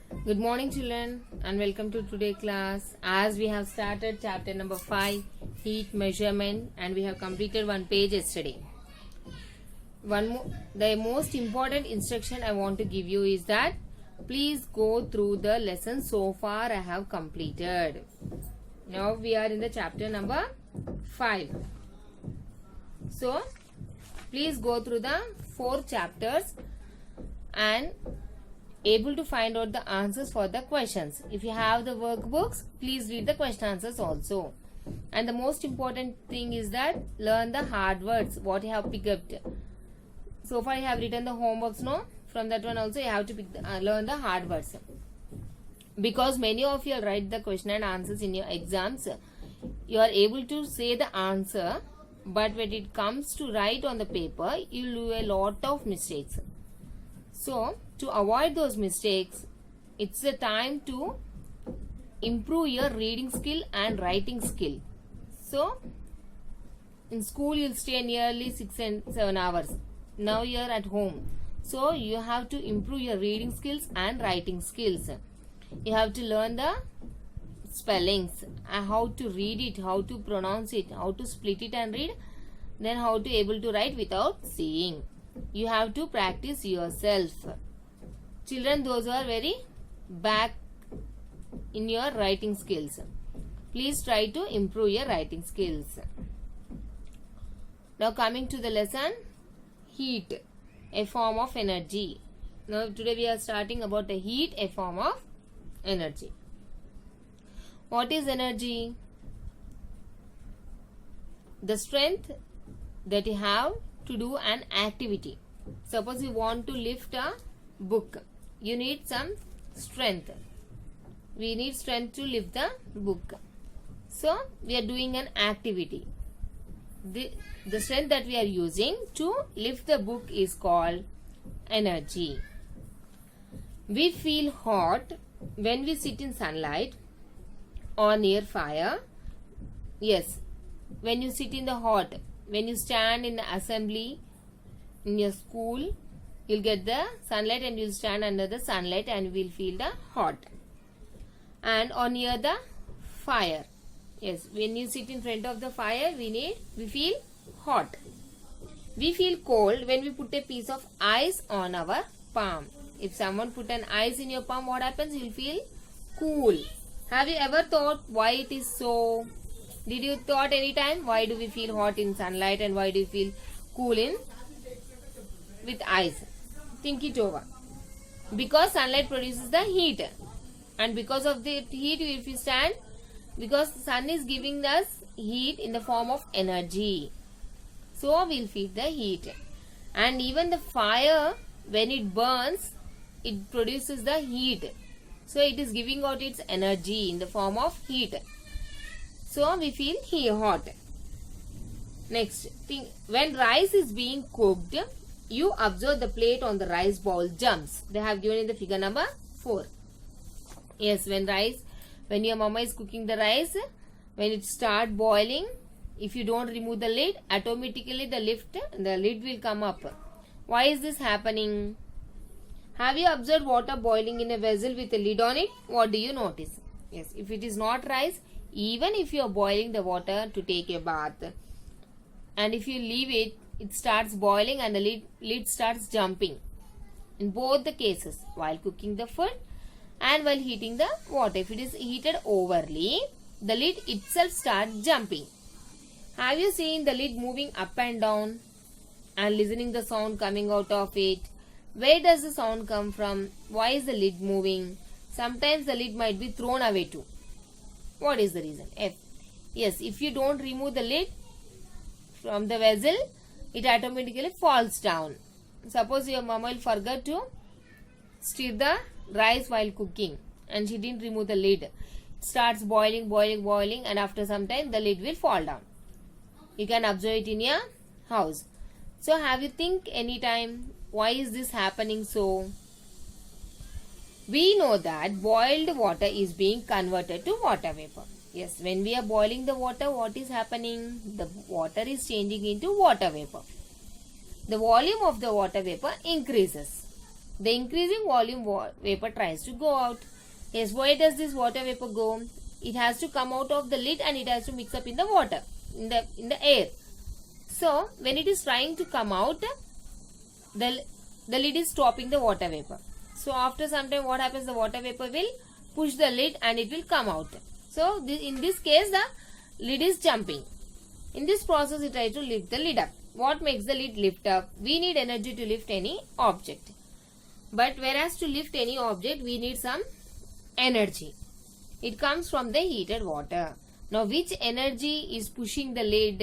Good morning, children, and welcome to today class. As we have started chapter number 5, heat measurement, and we have completed one page yesterday. The most important instruction I want to give you is that please go through the lesson so far I have completed. Now we are in the chapter number 5. So, please go through the 4 chapters and able to find out the answers for the questions. If you have the workbooks, please read the question answers also. And the most important thing is that learn the hard words, what you have picked up. So far you have written the homeworks, no? From that one also you have to learn the hard words. Because many of you write the question and answers in your exams, you are able to say the answer, but when it comes to write on the paper, you do a lot of mistakes. So, to avoid those mistakes, it's the time to improve your reading skill and writing skill. So, in school you'll stay nearly 6 and 7 hours. Now you're at home. So, you have to improve your reading skills and writing skills. You have to learn the spellings, how to read it, how to pronounce it, how to split it and read, then how to able to write without seeing. You have to practice yourself. Children, those who are very back in your writing skills, please try to improve your writing skills. Now coming to the lesson, heat, a form of energy. Now today we are starting about the heat, a form of energy. What is energy? The strength that you have to do an activity. Suppose you want to lift a book. You need some strength. We need strength to lift the book. So, we are doing an activity. The strength that we are using to lift the book is called energy. We feel hot when we sit in sunlight or near fire. Yes, when you sit in the hot, when you stand in the assembly in your school, you'll get the sunlight and you'll stand under the sunlight and you will feel the hot. And or near the fire. Yes, when you sit in front of the fire, we feel hot. We feel cold when we put a piece of ice on our palm. If someone put an ice in your palm, what happens? You'll feel cool. Have you ever thought why it is so? Did you thought any time why do we feel hot in sunlight and why do you feel cool with ice? Think it over. Because sunlight produces the heat, and because of the heat, if you stand, because sun is giving us heat in the form of energy, so we'll feel the heat. And even the fire, when it burns, it produces the heat, so it is giving out its energy in the form of heat. So we feel hot. Next thing, when rice is being cooked, you observe the plate on the rice bowl jumps. They have given in the figure number 4. Yes, when your mama is cooking the rice, when it start boiling, if you don't remove the lid, automatically the lid will come up. Why is this happening? Have you observed water boiling in a vessel with a lid on it? What do you notice? Yes, if it is not rice, even if you are boiling the water to take a bath, and if you leave it, it starts boiling and the lid starts jumping. In both the cases, while cooking the food and while heating the water, if it is heated overly, the lid itself starts jumping. Have you seen the lid moving up and down and listening the sound coming out of it? Where does the sound come from? Why is the lid moving? Sometimes the lid might be thrown away too. What is the reason? Yes, if you don't remove the lid from the vessel, it automatically falls down. Suppose your mama will forget to stir the rice while cooking and she didn't remove the lid. It starts boiling and after some time the lid will fall down. You can observe it in your house. So have you think any time why is this happening so? We know that boiled water is being converted to water vapor. Yes, when we are boiling the water, what is happening? The water is changing into water vapor. The volume of the water vapor increases. The increasing volume vapor tries to go out. Yes, where does this water vapor go? It has to come out of the lid and it has to mix up in the water, in the air. So when it is trying to come out, the lid is stopping the water vapor. So after some time, what happens? The water vapor will push the lid and it will come out. So in this case, the lid is jumping. In this process, it tries to lift the lid up. What makes the lid lift up? We need energy to lift any object. But whereas to lift any object, we need some energy. It comes from the heated water. Now, which energy is pushing the lid?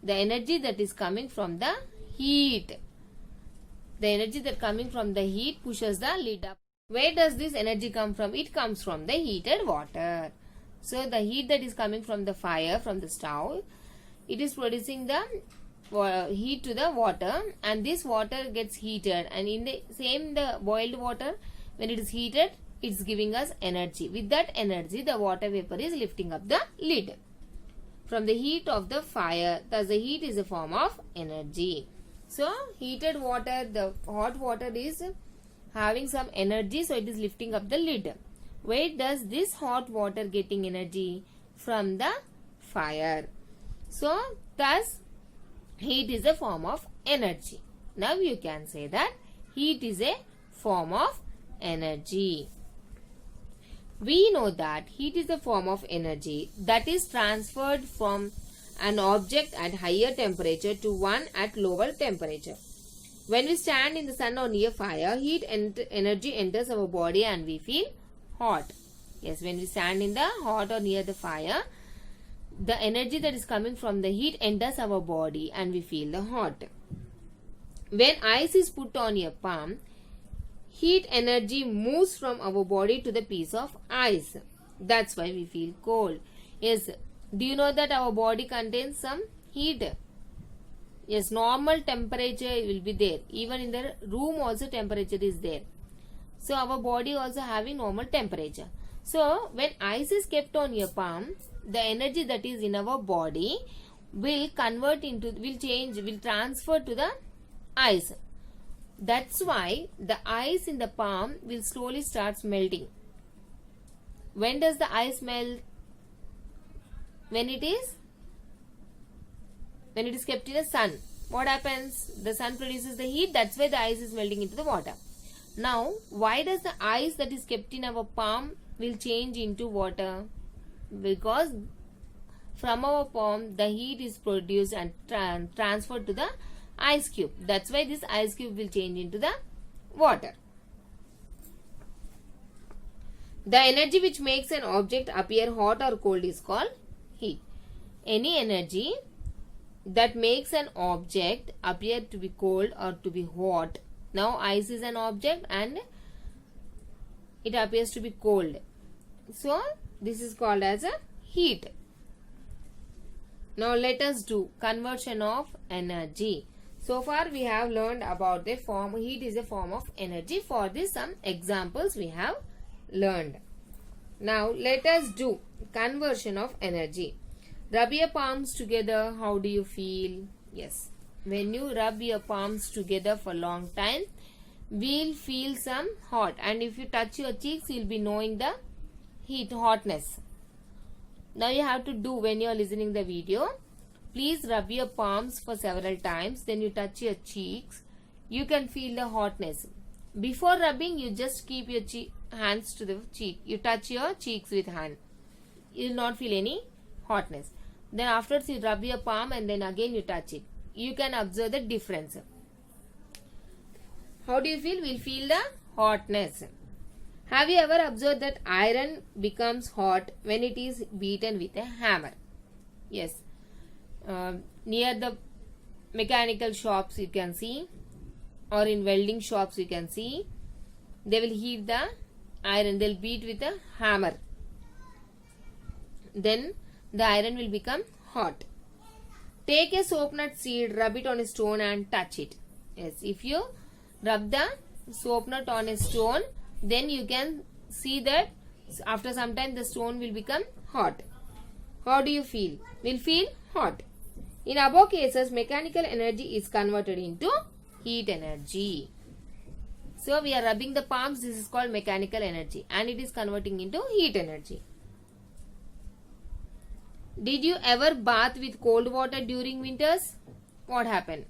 The energy that is coming from the heat. The energy that coming from the heat pushes the lid up. Where does this energy come from? It comes from the heated water. So, the heat that is coming from the fire, from the stove, it is producing the heat to the water, and this water gets heated, and in the boiled water, when it is heated, it's giving us energy. With that energy, the water vapor is lifting up the lid from the heat of the fire. Thus the heat is a form of energy. So heated water, the hot water is having some energy, so it is lifting up the lid. Where does this hot water getting energy? From the fire. So thus heat is a form of energy. Now you can say that heat is a form of energy. We know that heat is a form of energy that is transferred from an object at higher temperature to one at lower temperature. When we stand in the sun or near fire, heat energy enters our body and we feel hot. Yes, when we stand in the hot or near the fire, the energy that is coming from the heat enters our body and we feel the hot. When ice is put on your palm, heat energy moves from our body to the piece of ice. That's why we feel cold. Yes, do you know that our body contains some heat? Yes, normal temperature will be there. Even in the room also temperature is there. So our body also having normal temperature. So when ice is kept on your palm, the energy that is in our body will transfer to the ice. That's why the ice in the palm will slowly start melting. When does the ice melt? When it is kept in the sun. What happens? The sun produces the heat. That's why the ice is melting into the water. Now, why does the ice that is kept in our palm will change into water? Because from our palm the heat is produced and transferred to the ice cube. That's why this ice cube will change into the water. The energy which makes an object appear hot or cold is called heat. Any energy that makes an object appear to be cold or to be hot. Now ice is an object and it appears to be cold. So this is called as a heat. Now let us do conversion of energy. So far we have learned about the form. Heat is a form of energy. For this some examples we have learned. Now let us do conversion of energy. Rub your palms together. How do you feel? Yes. When you rub your palms together for a long time, we'll feel some hot. And if you touch your cheeks, you'll be knowing the hotness. Now you have to do when you're listening the video. Please rub your palms for several times. Then you touch your cheeks. You can feel the hotness. Before rubbing, you just keep your hands to the cheek. You touch your cheeks with hand. You will not feel any hotness. Then afterwards you rub your palm and then again you touch it. You can observe the difference. How do you feel? We'll feel the hotness. Have you ever observed that iron becomes hot when it is beaten with a hammer? Yes. Near the mechanical shops you can see, or in welding shops you can see, they will heat the iron. They'll beat with a hammer. Then the iron will become hot. Take a soap nut seed, rub it on a stone and touch it. Yes, if you rub the soap nut on a stone, then you can see that after some time the stone will become hot. How do you feel? Will feel hot. In above cases, mechanical energy is converted into heat energy. So we are rubbing the palms. This is called mechanical energy and it is converting into heat energy. Did you ever bath with cold water during winters? What happened?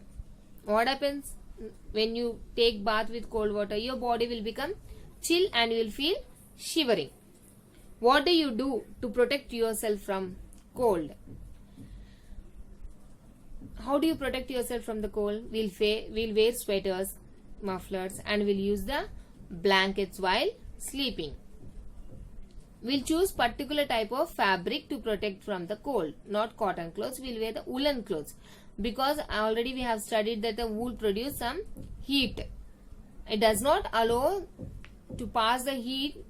What happens when you take bath with cold water? Your body will become chill and you will feel shivering. What do you do to protect yourself from cold? How do you protect yourself from the cold? We'll wear sweaters, mufflers, and we'll use the blankets while sleeping. We'll choose particular type of fabric to protect from the cold, not cotton clothes. We'll wear the woolen clothes because already we have studied that the wool produces some heat. It does not allow to pass the heat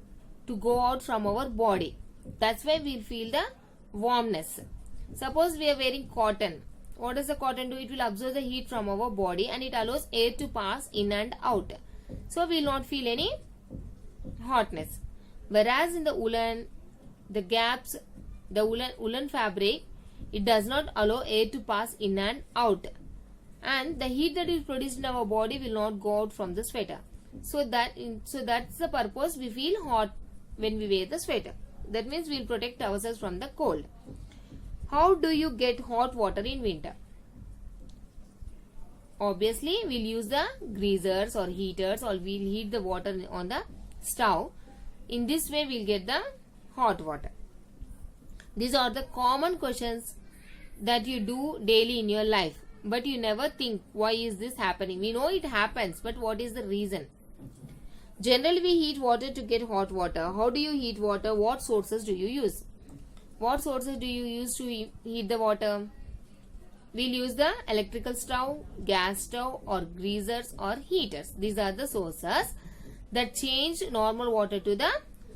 to go out from our body. That's why we'll feel the warmness. Suppose we are wearing cotton. What does the cotton do? It will absorb the heat from our body and it allows air to pass in and out. So we will not feel any hotness. Whereas in the woolen, the gaps, the woolen fabric, it does not allow air to pass in and out. And the heat that is produced in our body will not go out from the sweater. So that's the purpose we feel hot when we wear the sweater. That means we will protect ourselves from the cold. How do you get hot water in winter? Obviously, we'll use the greasers or heaters or we'll heat the water on the stove. In this way, we'll get the hot water. These are the common questions that you do daily in your life. But you never think, why is this happening? We know it happens, but what is the reason? Generally, we heat water to get hot water. How do you heat water? What sources do you use? What sources do you use to heat the water? We'll use the electrical stove, gas stove or greasers or heaters. These are the sources that change normal water to the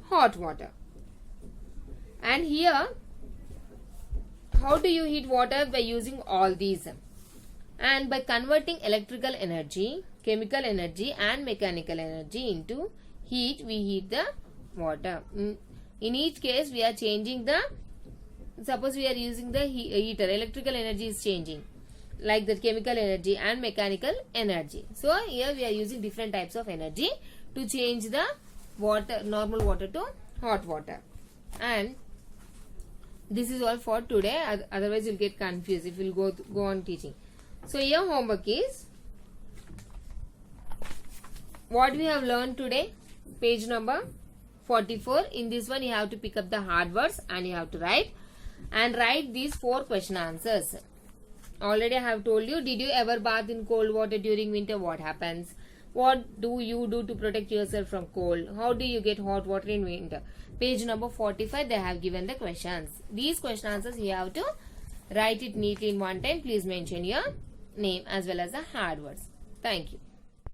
hot water. And here, how do you heat water? By using all these. And by converting electrical energy, chemical energy and mechanical energy into heat, we heat the water. In each case, we are changing the, suppose we are using the heater, electrical energy is changing, like the chemical energy and mechanical energy. So here we are using different types of energy to change the water, normal water to hot water. And this is all for today. Otherwise, you'll get confused if you'll go on teaching. So your homework is what we have learned today, page number 44. In this one, you have to pick up the hard words and you have to write. And write these 4 question answers. Already I have told you, did you ever bath in cold water during winter? What happens? What do you do to protect yourself from cold? How do you get hot water in winter? Page number 45, they have given the questions. These question answers you have to write it neatly in one time. Please mention your name as well as the hard words. Thank you.